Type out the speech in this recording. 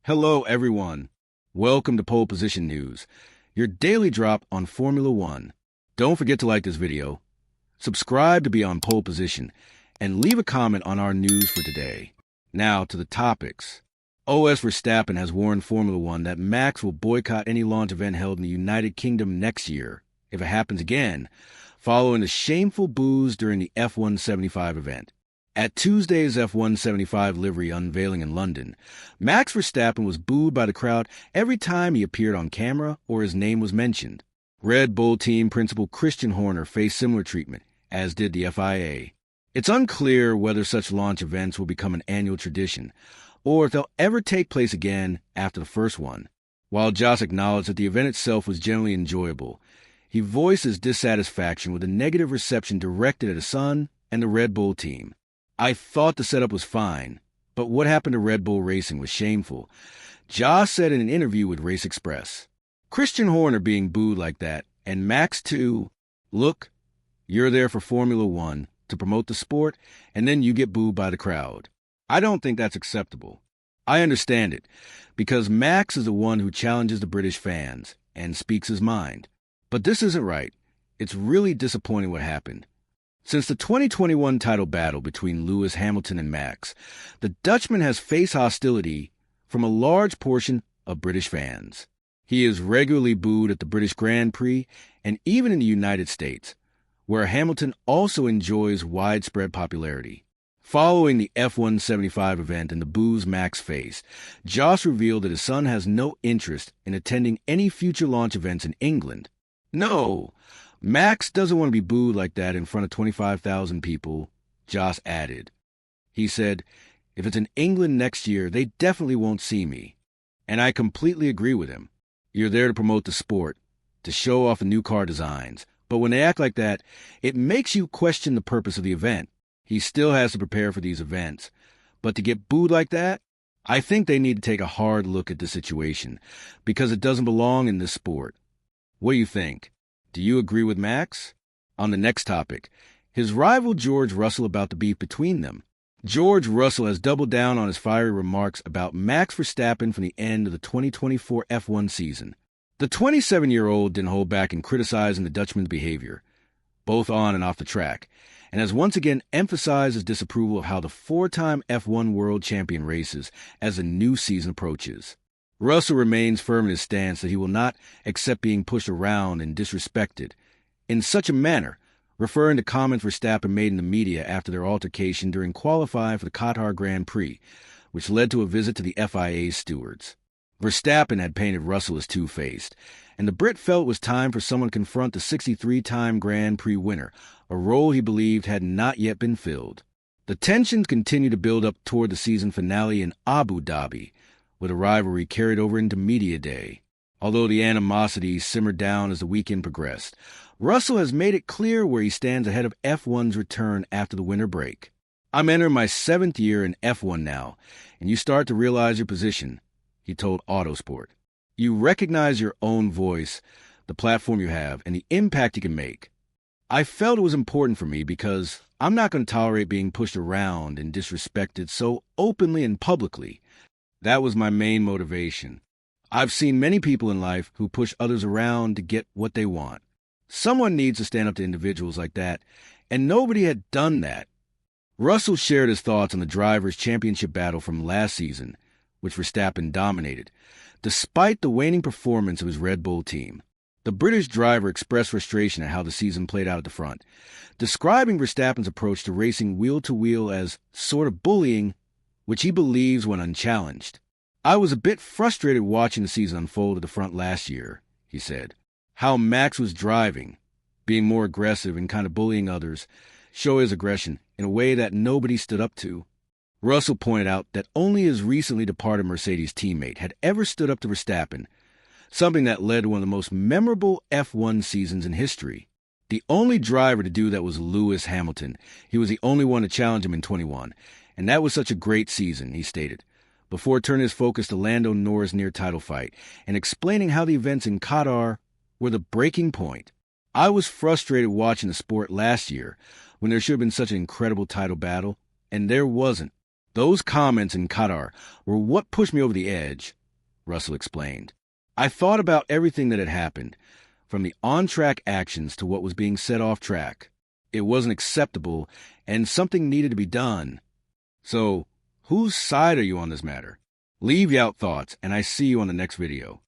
Hello, everyone. Welcome to Pole Position News, your daily drop on Formula One. Don't forget to like this video, subscribe to be on pole position, and leave a comment on our news for today. Now to the topics. OS Verstappen has warned Formula One that Max will boycott any launch event held in the United Kingdom next year, if it happens again, following the shameful boos during the F175 event. At Tuesday's F175 livery unveiling in London, Max Verstappen was booed by the crowd every time he appeared on camera or his name was mentioned. Red Bull team principal Christian Horner faced similar treatment, as did the FIA. It's unclear whether such launch events will become an annual tradition, or if they'll ever take place again after the first one. While Joss acknowledged that the event itself was generally enjoyable, he voiced his dissatisfaction with a negative reception directed at his son and the Red Bull team. "I thought the setup was fine, but what happened to Red Bull Racing was shameful," Joss said in an interview with Race Express. Christian Horner being booed like that, and Max too. Look, you're there for Formula One to promote the sport, and then you get booed by the crowd. I don't think that's acceptable. I understand it, because Max is the one who challenges the British fans and speaks his mind. But this isn't right. It's really disappointing what happened. Since the 2021 title battle between Lewis Hamilton and Max, the Dutchman has faced hostility from a large portion of British fans. He is regularly booed at the British Grand Prix and even in the United States, where Hamilton also enjoys widespread popularity. Following the F175 event and the boos Max faced, Joss revealed that his son has no interest in attending any future launch events in England. No, Max doesn't want to be booed like that in front of 25,000 people, Joss added. He said, "If it's in England next year, they definitely won't see me." And I completely agree with him. You're there to promote the sport, to show off the new car designs. But when they act like that, it makes you question the purpose of the event. He still has to prepare for these events. But to get booed like that, I think they need to take a hard look at the situation, because it doesn't belong in this sport. What do you think? Do you agree with Max? On the next topic, his rival George Russell about the beef between them. George Russell has doubled down on his fiery remarks about Max Verstappen from the end of the 2024 F1 season. The 27-year-old didn't hold back in criticizing the Dutchman's behavior, both on and off the track, and has once again emphasized his disapproval of how the four-time F1 world champion races as the new season approaches. Russell remains firm in his stance that he will not accept being pushed around and disrespected in such a manner, referring to comments Verstappen made in the media after their altercation during qualifying for the Qatar Grand Prix, which led to a visit to the FIA's stewards. Verstappen had painted Russell as two-faced, and the Brit felt it was time for someone to confront the 63-time Grand Prix winner, a role he believed had not yet been filled. The tensions continue to build up toward the season finale in Abu Dhabi, with a rivalry carried over into media day. Although the animosity simmered down as the weekend progressed, Russell has made it clear where he stands ahead of F1's return after the winter break. "I'm entering my 7th year in F1 now, and you start to realize your position," he told Autosport. "You recognize your own voice, the platform you have, and the impact you can make. I felt it was important for me because I'm not going to tolerate being pushed around and disrespected so openly and publicly. That was my main motivation. I've seen many people in life who push others around to get what they want. Someone needs to stand up to individuals like that, and nobody had done that." Russell shared his thoughts on the Drivers' Championship battle from last season, which Verstappen dominated, despite the waning performance of his Red Bull team. The British driver expressed frustration at how the season played out at the front, describing Verstappen's approach to racing wheel-to-wheel as sort of bullying, which he believes went unchallenged. "I was a bit frustrated watching the season unfold at the front last year," he said. "How Max was driving, being more aggressive and kind of bullying others, show his aggression in a way that nobody stood up to." Russell pointed out that only his recently departed Mercedes teammate had ever stood up to Verstappen, something that led to one of the most memorable F1 seasons in history. The only driver to do that was Lewis Hamilton. He was the only one to challenge him in 21, and that was such a great season, he stated, before turning his focus to Lando Norris' near-title fight and explaining how the events in Qatar were the breaking point. "I was frustrated watching the sport last year when there should have been such an incredible title battle, and there wasn't. Those comments in Qatar were what pushed me over the edge, Russell explained. I thought about everything that had happened, from the on-track actions to what was being said off-track. It wasn't acceptable, and something needed to be done. So, whose side are you on this matter? Leave your thoughts, and I see you on the next video.